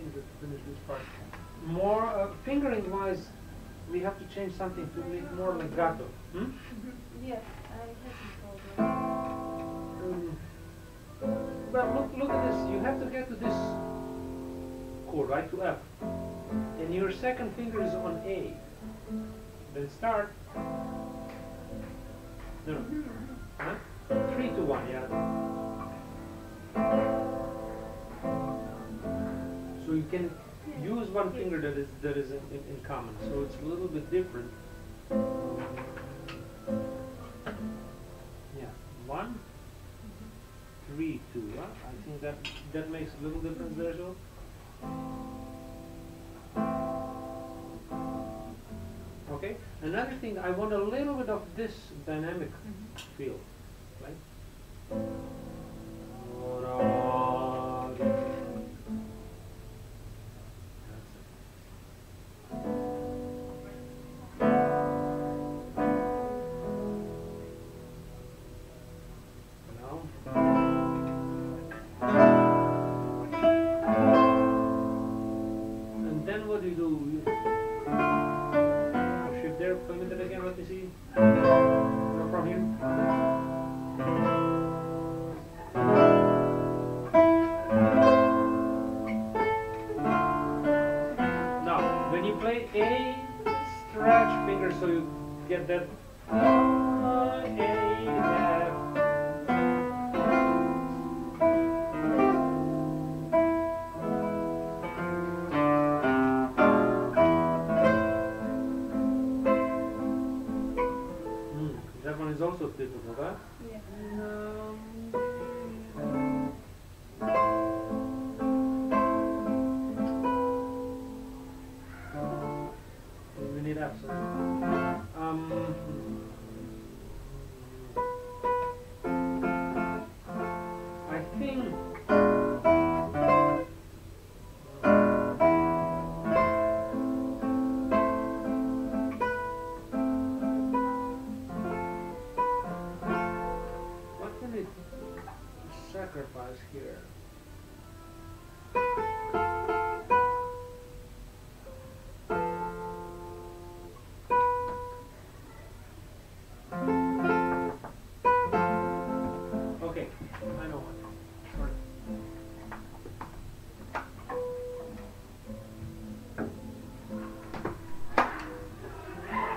need to finish this part. More fingering-wise, we have to change something to make more legato. Yes, I have Well, look at this. You have to get to this chord, right, to F, and your second finger is on A. Then start. No, no. Huh? 3 to 1, yeah. So you can use one finger that is in common. So it's a little bit different. Yeah, 1, 3, 2. Huh? I think that makes a little difference there as well. Okay. Another thing, I want a little bit of this dynamic feel, right? And then what do you do? Shift there, play with it again, let me see. Go from here. Now, when you play A, stretch fingers so you get that A, F. That one is also difficult, huh? Yeah. We need absence. I think what can it sacrifice here? Okay, I know what. Sorry.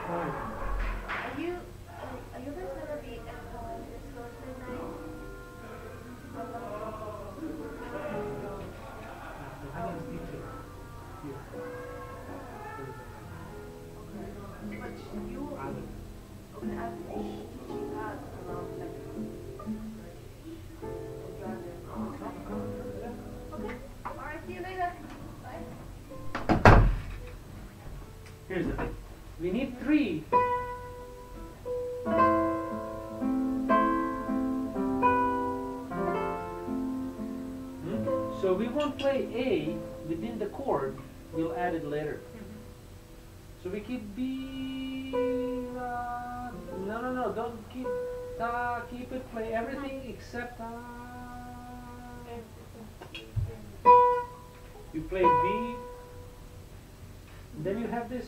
Fine. Are you guys gonna be at home this Thursday night? But you okay, I'm teaching us around like okay. Alright, see you later. Bye. Here's the thing. We need 3. So we won't play A within the chord. We'll add it later. So we keep B. No. Don't keep keep it. Play everything except you play B. Then you have this.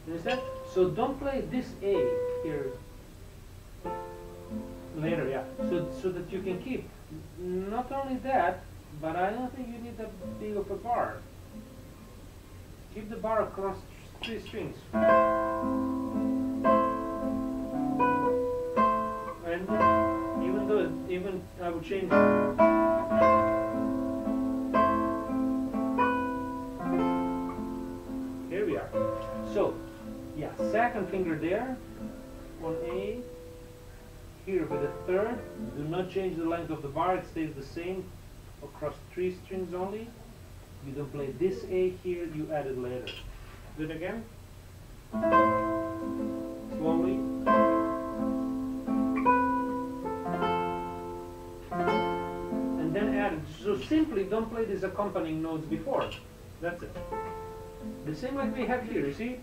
Understand? So don't play this A here later, yeah. So that you can keep. Not only that, but I don't think you need that big of a bar. Keep the bar across 3 strings. And even I would change. Here we are. So, yeah, second finger there on A. Here with the third. Do not change the length of the bar. It stays the same across 3 strings only. You don't play this A here. You add it later. Do it again. Slowly. And then add it. So simply don't play these accompanying notes before. That's it. The same like we have here, you see?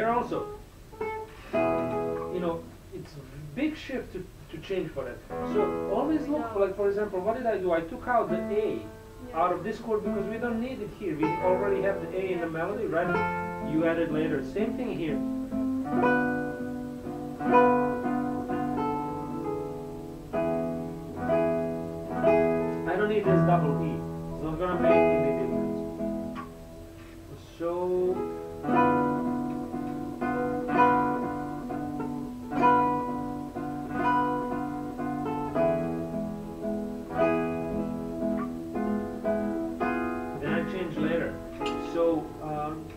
There also, you know, it's a big shift to change for that. So always look for, like, for example, what did I do? I took out the A out of this chord because we don't need it here. We already have the A in the melody, right? You add it later. Same thing here. I don't need this double E. It's not gonna make any difference. So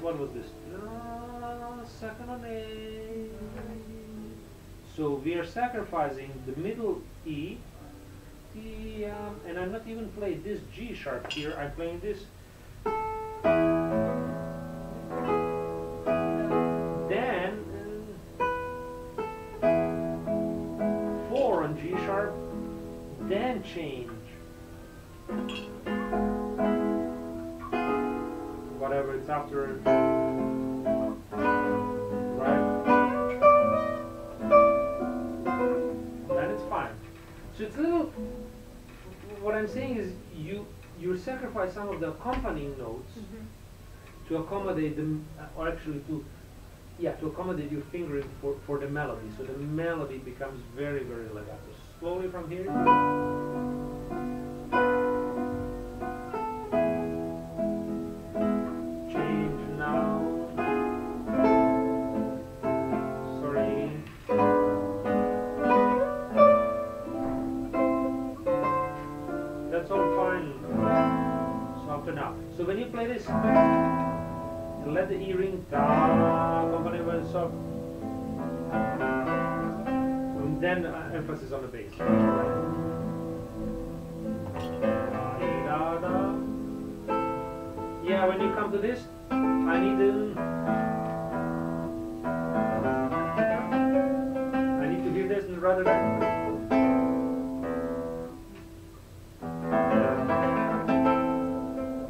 what was this? Second on A. So we are sacrificing the middle E, and I'm not even playing this G sharp here. I'm playing this. Then 4 on G sharp. Then change. Whatever it's after, right? Then it's fine. So it's a little. What I'm saying is you sacrifice some of the accompanying notes to accommodate them, or actually to accommodate your fingering for the melody. So the melody becomes very, very legato. Slowly from here. So when you play this, let the E ring, accompanied by the soft, and then emphasis on the bass. Yeah, when you come to this, I need to hear this rather than.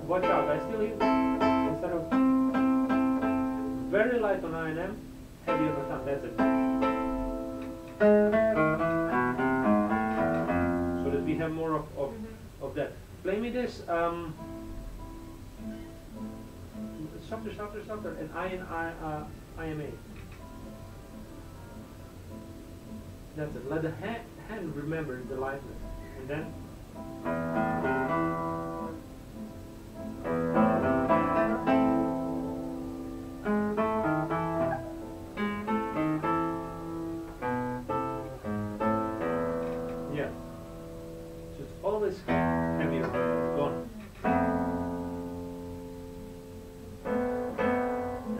Watch out, I still hear, instead of very light on I and M, heavy on the thumb, that's it. So that we have more of that. Play me this, softer, softer, softer, and I and I am A. That's it, let the hand remember the lightness, and then heavier. Go on.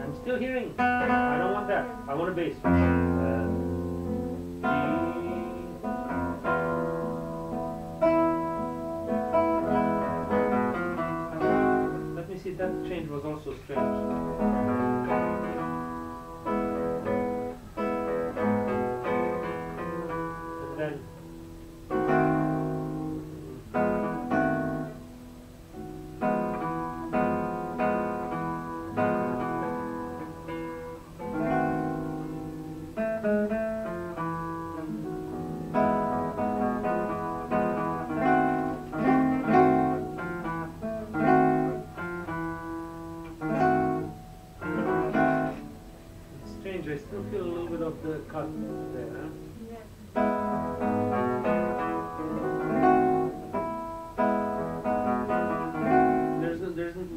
I'm still hearing. I don't want that. I want a bass. Let me see. That change was also strange. I still feel a little bit of the cut there.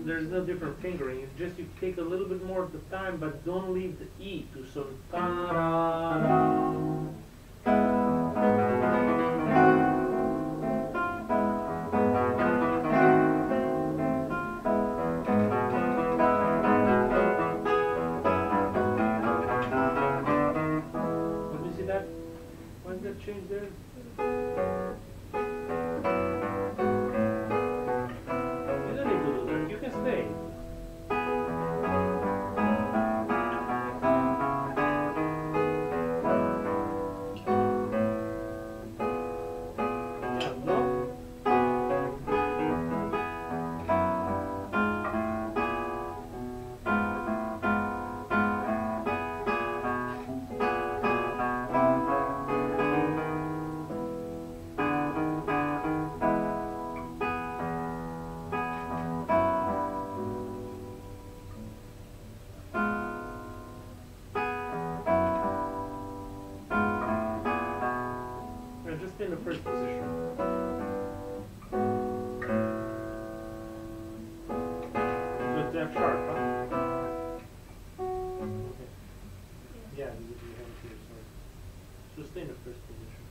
There's no different fingering. It's just you take a little bit more of the time, but don't leave the E to some ta-da-da. Change there. You don't need to do that. You can stay. in the first position. So it's F sharp, huh? Okay. Yeah, you have it here, sorry. So stay in the first position.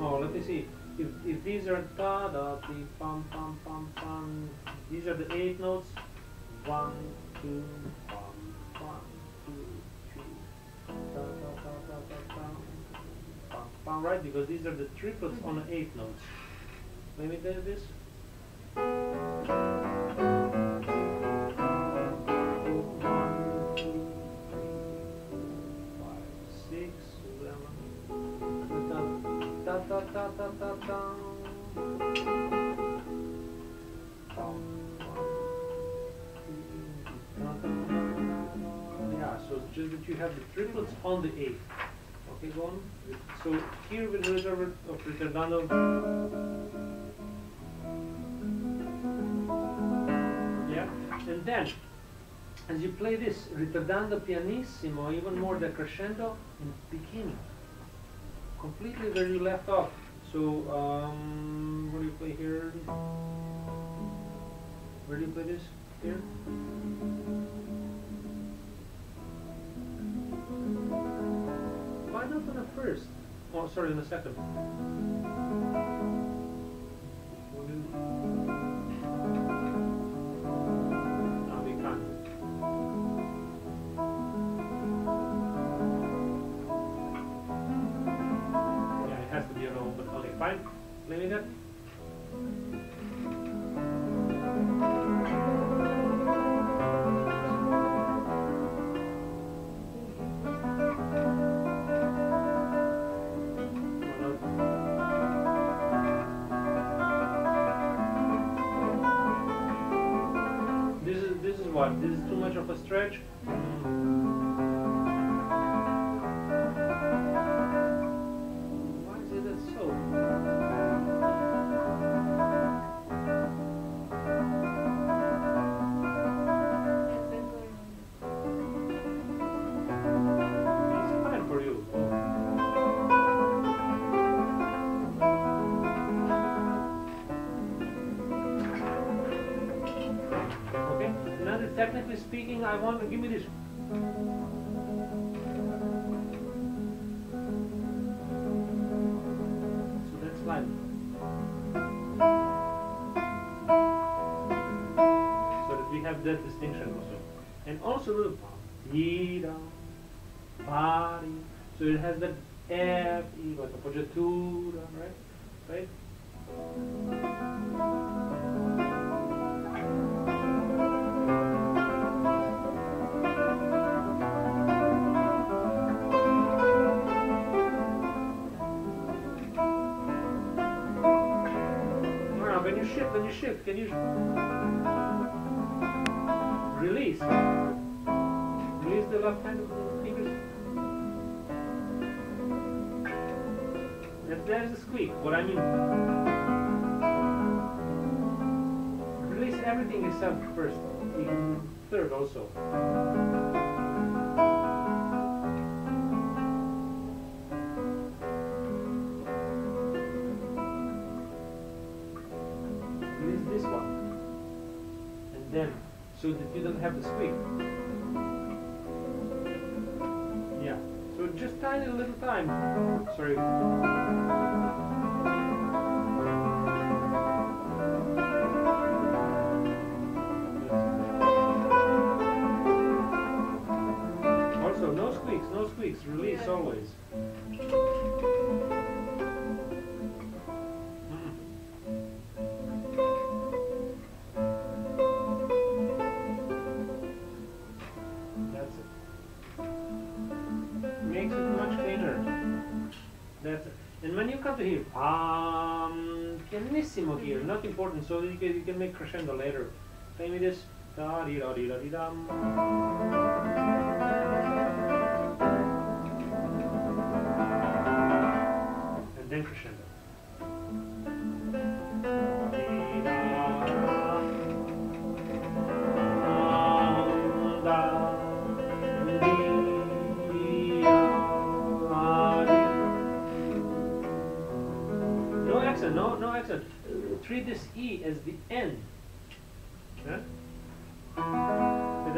Oh, let me see. If these are da da di pam pam pam pam, these are the 8 notes. 1, 2, pam, 1, 2, 3, da da da da da pam, pam pam, right? Because these are the triplets on the 8 notes. Let me do this. 1, 2, 3, 4, 5, 6, 7. Da da da da da da. Yeah, so it's just that you have the triplets on the 8. Okay, go on. So here with the reserve of ritardando. Yeah, and then as you play this ritardando pianissimo, even more the crescendo in the beginning. Completely where you left off. So, what do you play here? Where do you play this? Here? Why not on the first? Oh, sorry, on the second. No, we can't. Has to be an old, but okay, fine. Play me that. This is what? This is too much of a stretch. Technically speaking, I want to give me this. So that's live. So that we have that distinction also. And also the tira, pari. So it has that F, E, like a appoggiatura, right? Right? When you shift, can you release? Release the left hand of the fingers. And there's a squeak. What I mean, release everything except first, in third also. Then, so that you don't have the squeak. Yeah. So just tiny little time. Sorry. Also, no squeaks, no squeaks. Release always. And when you come to here, pianissimo here, not important, so you can make crescendo later. Play me this, da di da di da di dum. And then crescendo. accent, no accent. Treat this E as the end. Huh? With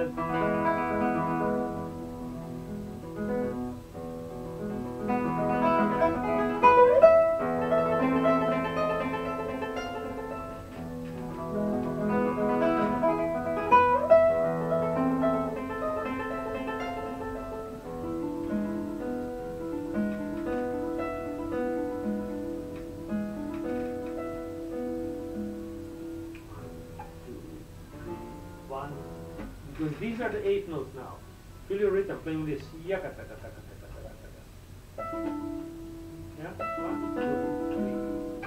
because these are the 8 notes now. Feel your rhythm playing this. Yeah? 1, 2, 3,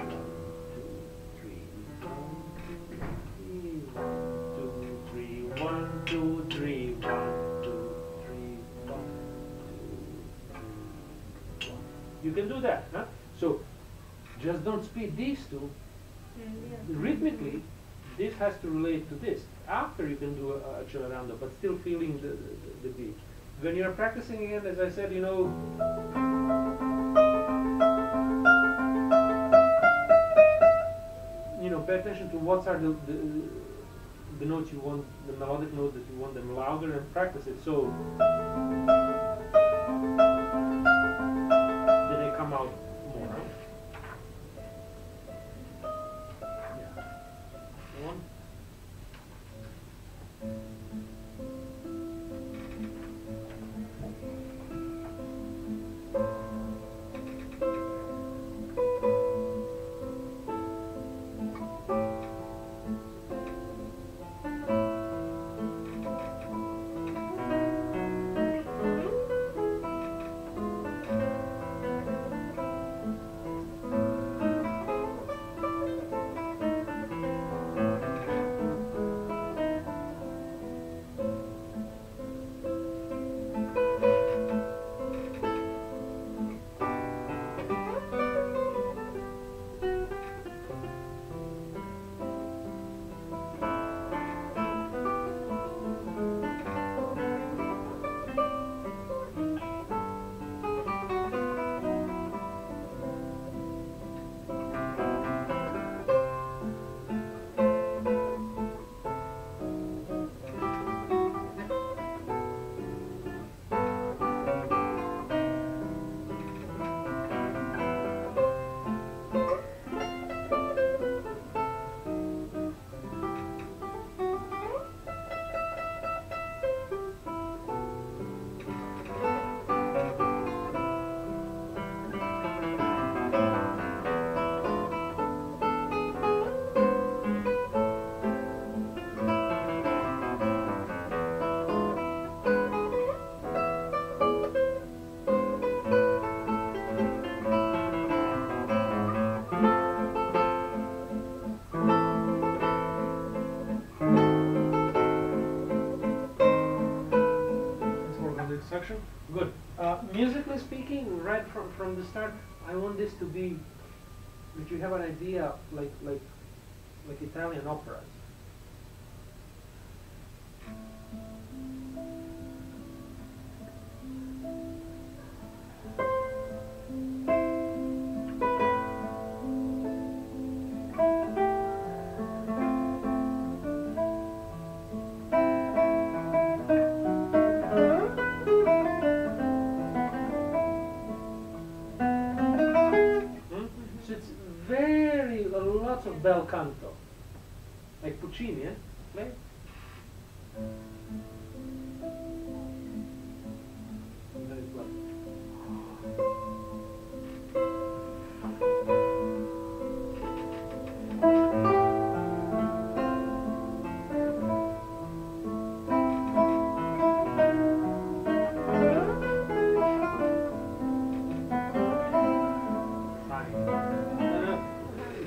1, 2, 3, 1, 2, 3, 1, 2, 3, 1, 2, 3, 1. You can do that, huh? So just don't speed these two. Rhythmically, this has to relate to this. After you can do a accelerando, but still feeling the beat. When you're practicing again, as I said, pay attention to what are the notes you want, the melodic notes that you want them louder, and practice it so that they come out more. Yeah. One. Section. Good. Musically speaking, right from the start, I want this to be that you have an idea like Italian operas. Lots of bel canto, like Puccini, eh? Play. And then it's like.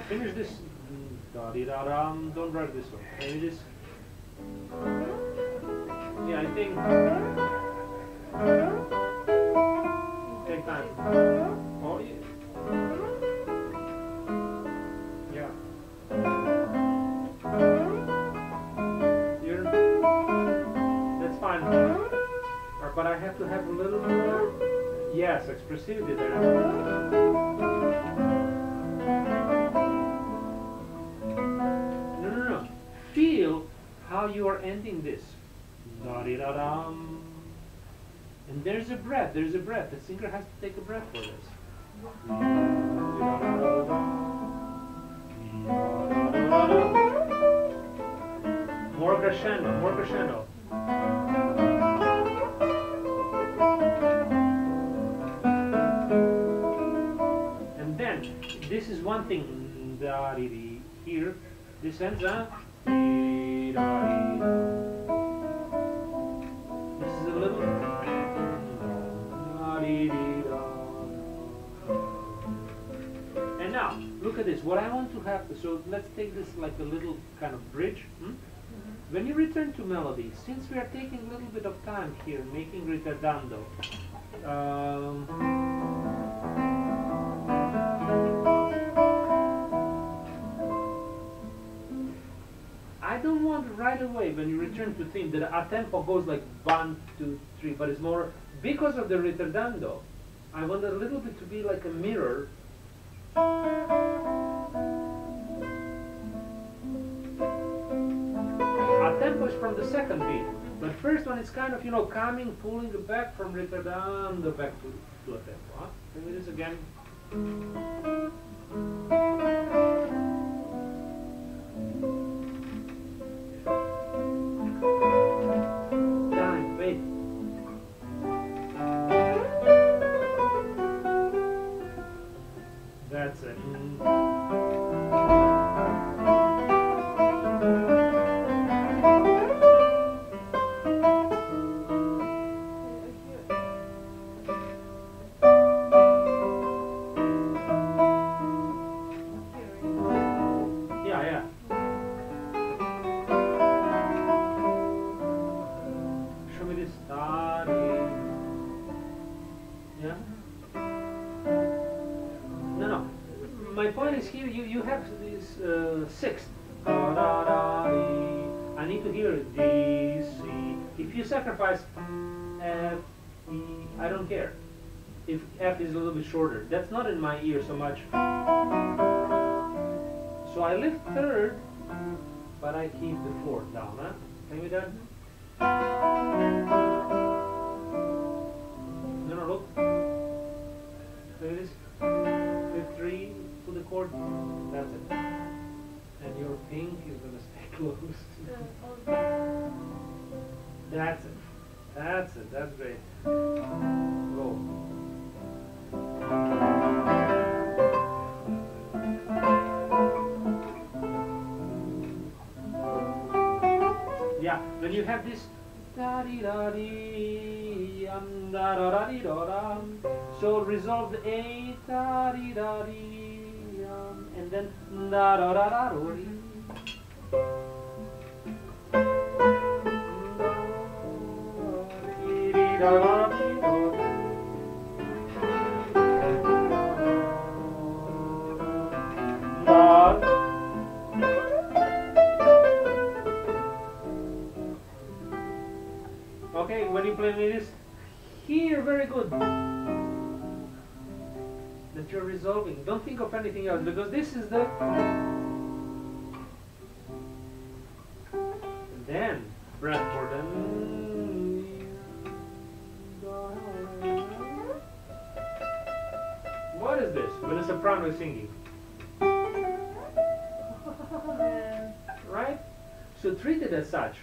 Finish this. Da-dee-da-dum. Don't write this one. Maybe this. Yeah, I think. Take time. Oh, yeah. Yeah. That's fine. But I have to have a little more. Yes, expressivity there. now you are ending this. Da-di-da-dum. And there's a breath, there's a breath. The singer has to take a breath for this. More crescendo, more crescendo. And then, this is one thing. Da-di-di. Here, this ends up. This is a little. And now, look at this. What I want to have, so let's take this like a little kind of bridge. When you return to melody, since we are taking a little bit of time here, making ritardando, I don't want right away when you return to theme that a tempo goes like 1, 2, 3, but it's more because of the ritardando. I want a little bit to be like a mirror. A tempo is from the second beat, but first one is kind of, you know, coming, pulling it back from ritardando back to a tempo. Huh? Let me do this again. That's it. Yeah, yeah. Show me this. Yeah. No. My point is here, you have this sixth. I need to hear D, C. If you sacrifice F, E, I don't care. If F is a little bit shorter, that's not in my ear so much. So I lift third, but I keep the fourth down. Huh? Play with that. No, look. Play with this. Fifth three. To the chord, that's it. And your pink is going to stay close. That's it. That's it. That's great. Go. Yeah, when you have this da-di-da-di, da-da-da-di-da-dam, so resolve the A, da-di-da-di. And then da da da da da. Okay, when you play with this here, very good. That you're resolving. Don't think of anything else, because this is the. And then breath for the. What is this? When a soprano is singing. Right? So treat it as such.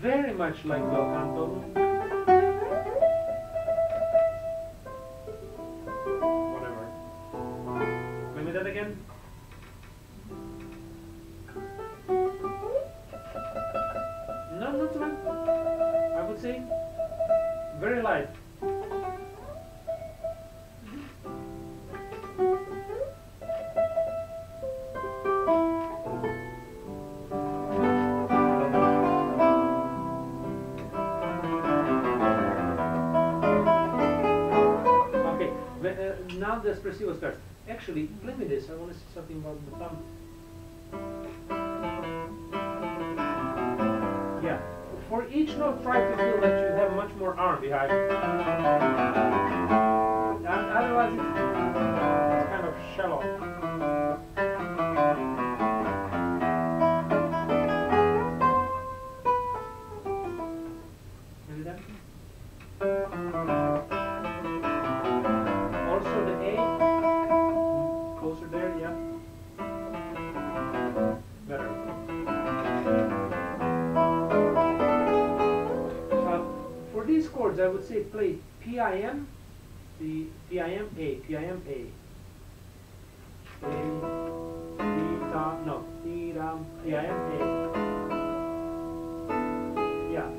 Very much like bel canto. That again. No, not too much. I would say very light. Okay, now the espressivo starts. Actually, play me this. I want to see something about the thumb. Yeah. For each note, try to feel that you have much more arm behind. And otherwise, it's kind of shallow. play PIM, the PIM A, PIM A. A, D, ta, no, D, ram, PIM A. Yeah.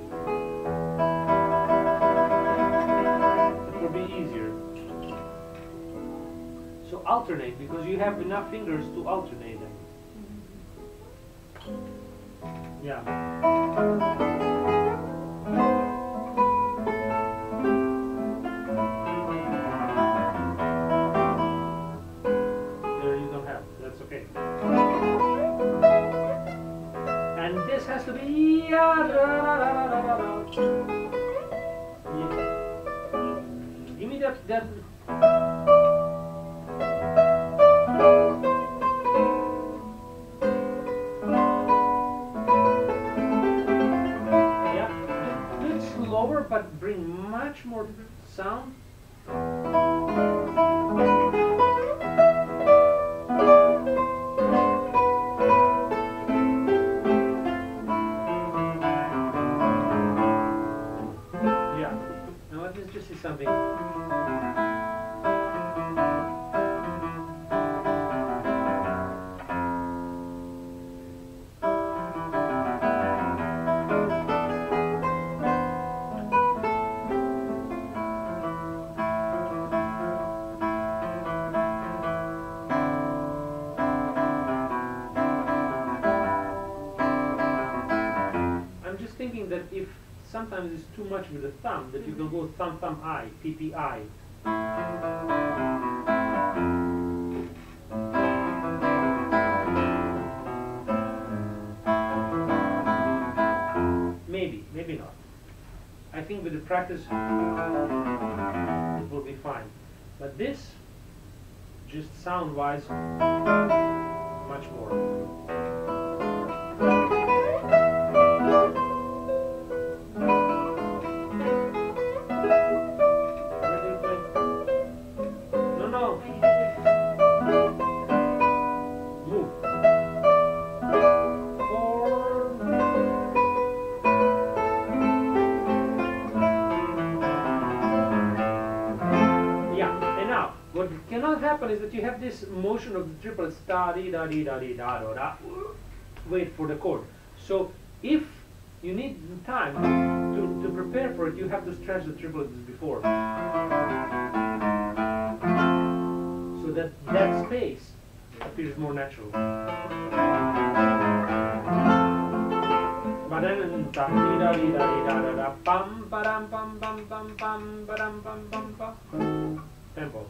It will be easier. So alternate, because you have enough fingers to alternate them. Yeah. There you don't have. That's okay. And this has to be. Give me that. But bring much more sound. Yeah. Now let me just see something. Thinking that if sometimes it's too much with the thumb, that you can go thumb thumb I, PPI. Maybe not. I think with the practice it will be fine. But this, just sound-wise, much more. Is that you have this motion of the triplets da dee da dee da dee da da da. Wait for the chord. So if you need time to prepare for it, you have to stretch the triplets before, so that that space appears more natural. But then da dee da dee da dee da da da bum ba dum bum bum bum bum ba dum bum bum bum. Tempo.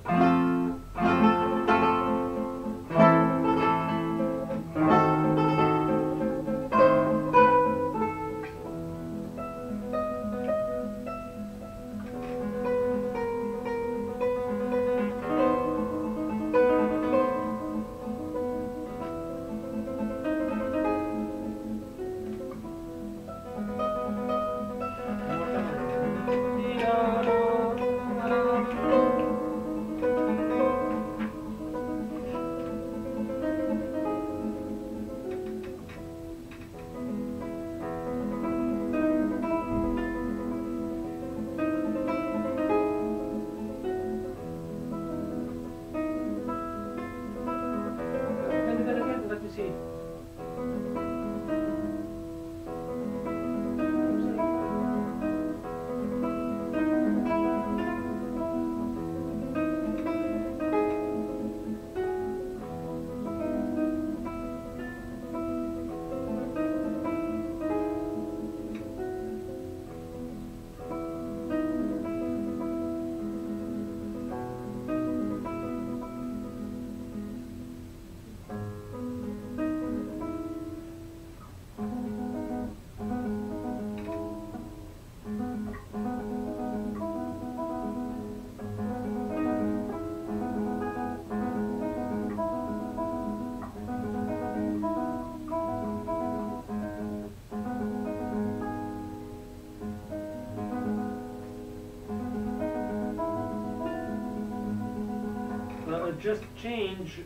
Just change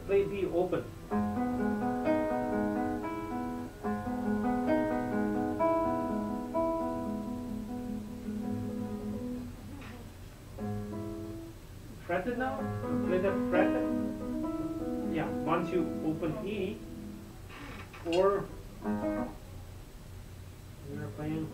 play B open. fretted now? Play that fretted? Yeah, once you open E, or you're playing.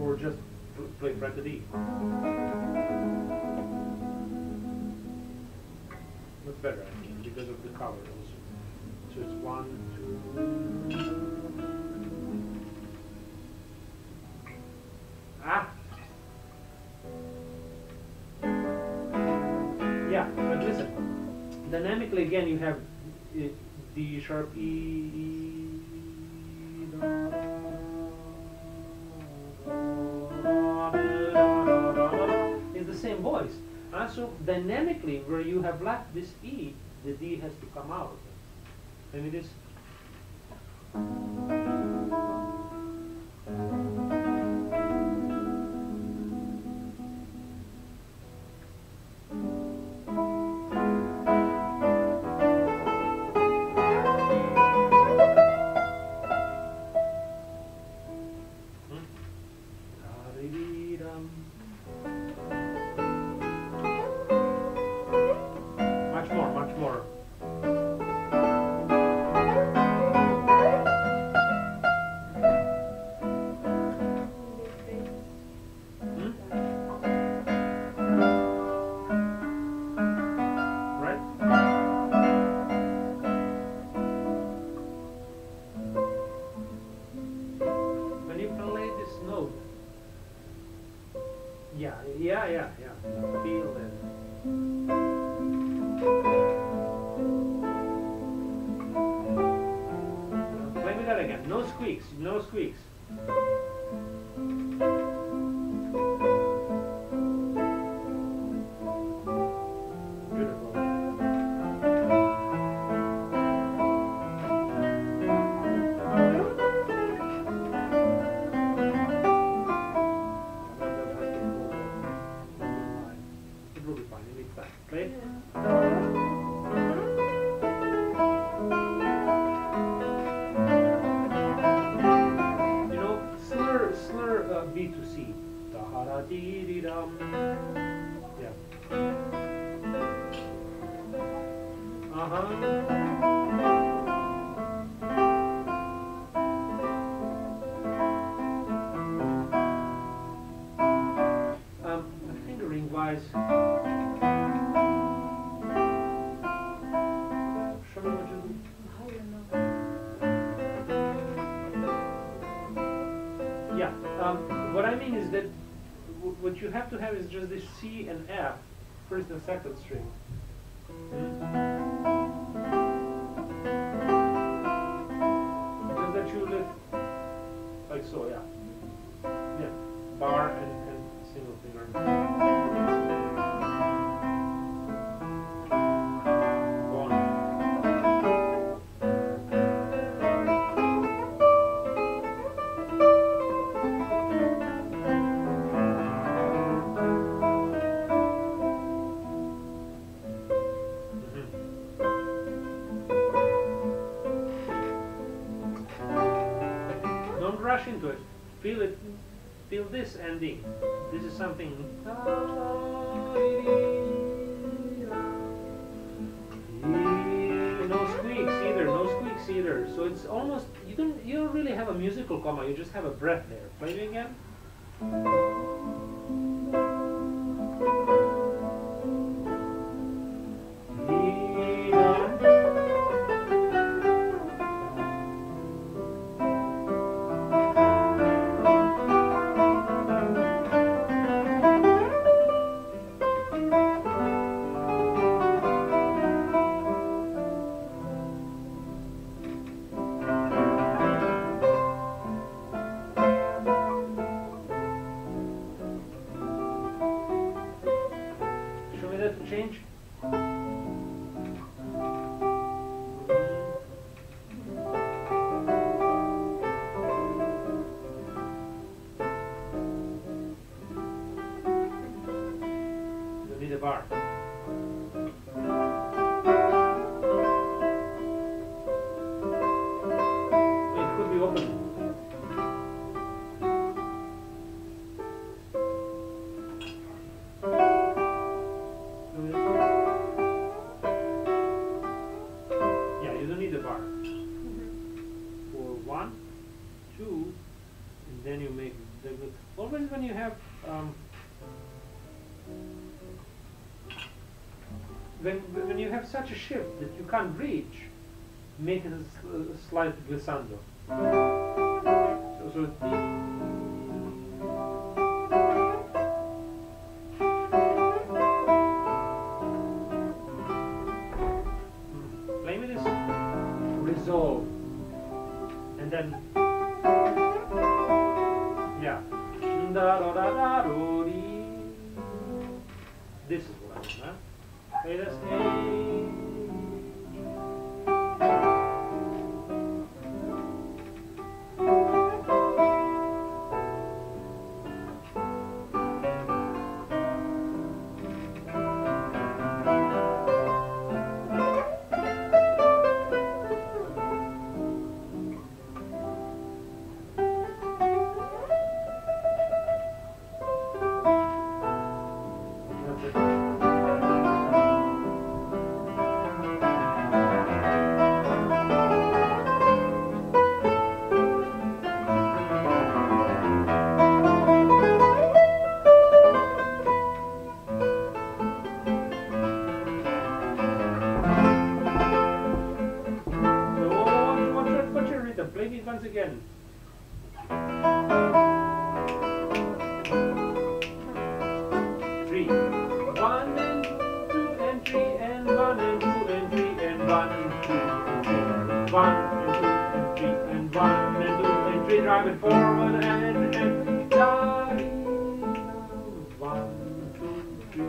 Or just play fretted E. Much better, I think, because of the color also. So it's 1, 2. Ah! Yeah, but listen. Dynamically again you have D sharp, E, it's the same voice. So dynamically, where you have left this E, the D has to come out. Maybe this. Much more. Right? When you play this note, yeah. Feel it. Play me that again. No squeaks, no squeaks. Beautiful. It will be fine, it needs time. Play it. B to C. Da-ha-da-dee-dee-dum. Yeah. Fingering wise. Show me what you do. Yeah. What I mean is that what you have to have is just this C and F, first and second string. Just that you lift like so, yeah. Yeah. Bar and single finger. Rush into it. Feel it. Feel this ending. This is something. No squeaks either. No squeaks either. So it's almost you don't really have a musical comma. You just have a breath there. Play it again. Change. You need a bar. when you have such a shift that you can't reach, make it a slight glissando. So play with this resolve, and then yeah. This is what I want, huh? Play this A. Once again. 3, 1 and 2 and 3 and 1 and 2 and 3 and 1 and 2 and 3 1 and 2 and 3 and 1 and 2 and 3 drive it forward and 1, 2, 3.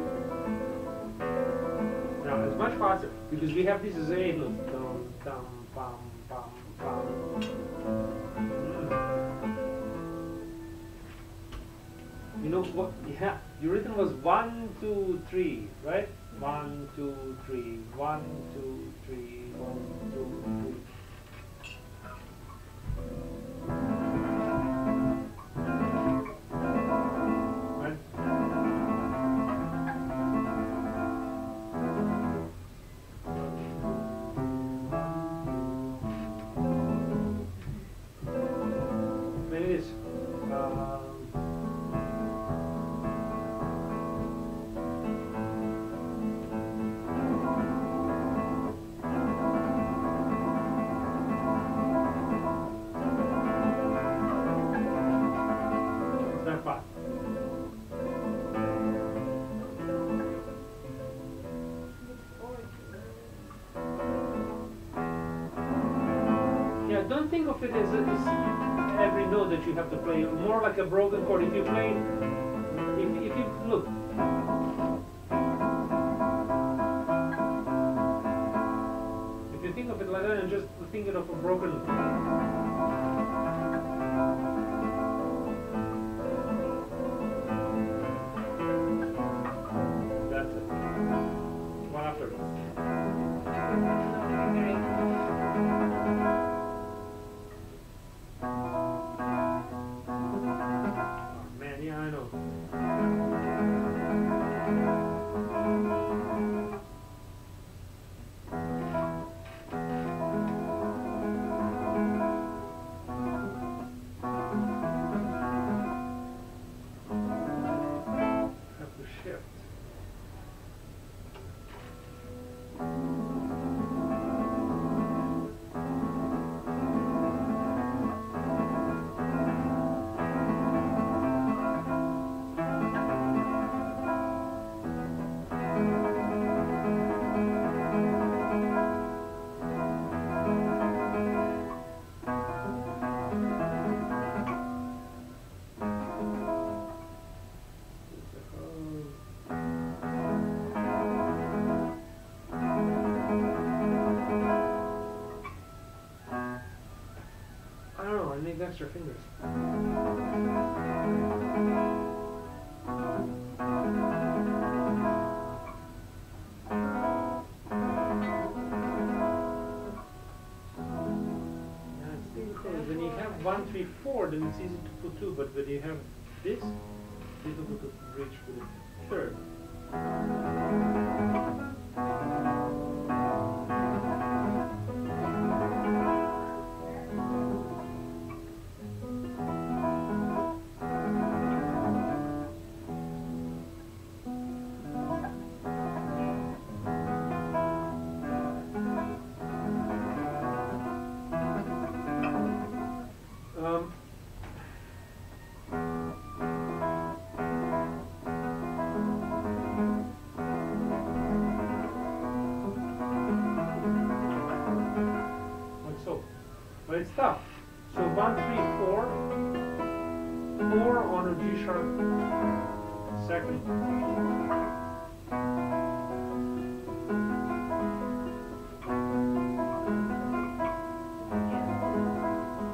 Now it's much faster because we have this as a loop. Dum, dum, bum, bum, bum. You know what? Yeah, your rhythm was 1, 2, 3, right? 1, 2, 3, 1, 2, 3, 1, 2, 3. Right? Maybe this. Don't think of it as every note that you have to play, more like a broken chord. If you play, if you look, if you think of it like that and just think of a broken. That's it. One after. Extra fingers. When you have 1, 3, 4, then it's easy to put 2, but when you have this, it's difficult to reach with the third. It's tough. So 1, 3, 4. 4 on a G sharp second.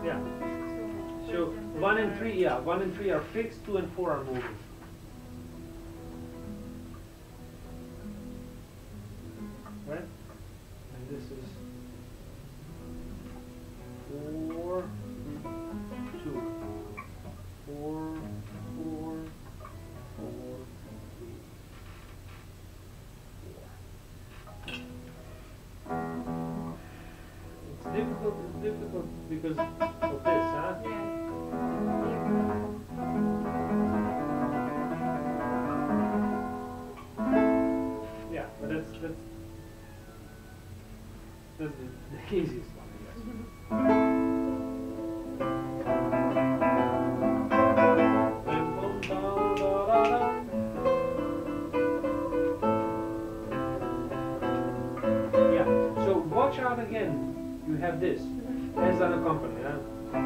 Yeah. So 1 and 3, yeah, 1 and 3 are fixed, 2 and 4 are moving. Right? And this is 4, 2, 4, 4, 4, 3, 4. It's difficult because of this, huh? Yeah, but that's the easiest one, I guess. Yeah, so watch out again. You have this as an accompaniment. Huh?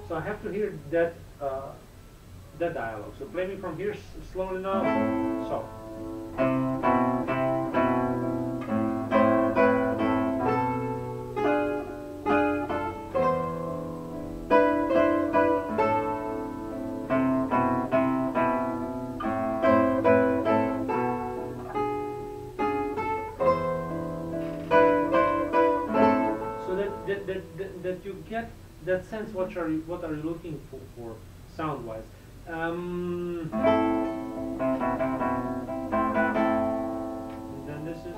So I have to hear that dialogue. So play me from here slowly now. So. That you get that sense. What are you looking for sound wise? And then this is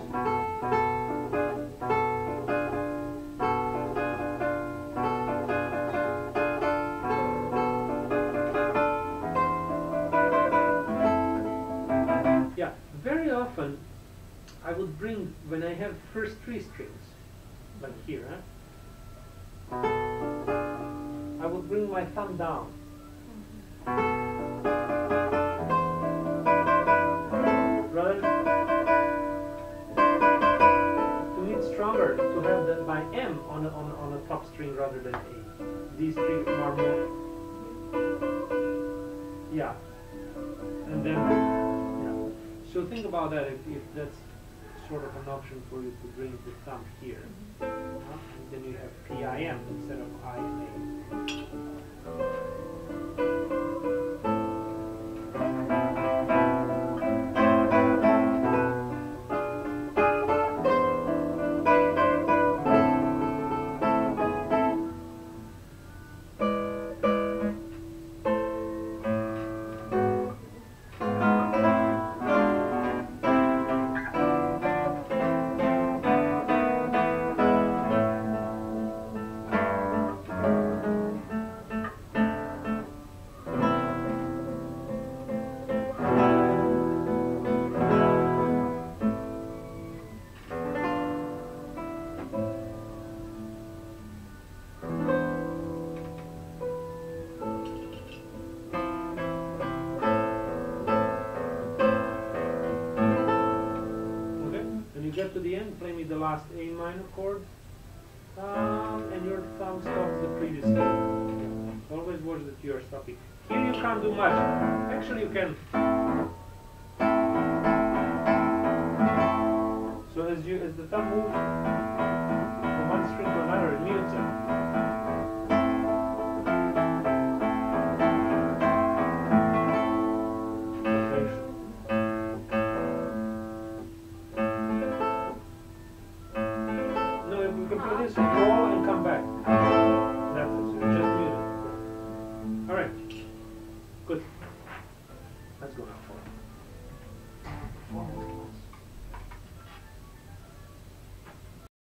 yeah. Very often I would bring, when I have first 3 strings, like here, huh? I would bring my thumb down. Rather, to me it's stronger to have my M on a top string rather than A. These 3 are more, yeah. And then, yeah. So think about that if that's sort of an option for you to bring the thumb here. And then you have PIM instead of I and A. Get to the end, play me the last A minor chord, and your thumb stops the previous note. Always watch that you are stopping. Here you can't do much. Actually you can. So as the thumb moves from one string to another, it mutes it. Roll and come back. That's it. So you just mute it. Alright. Good. Let's go now for 4 more class.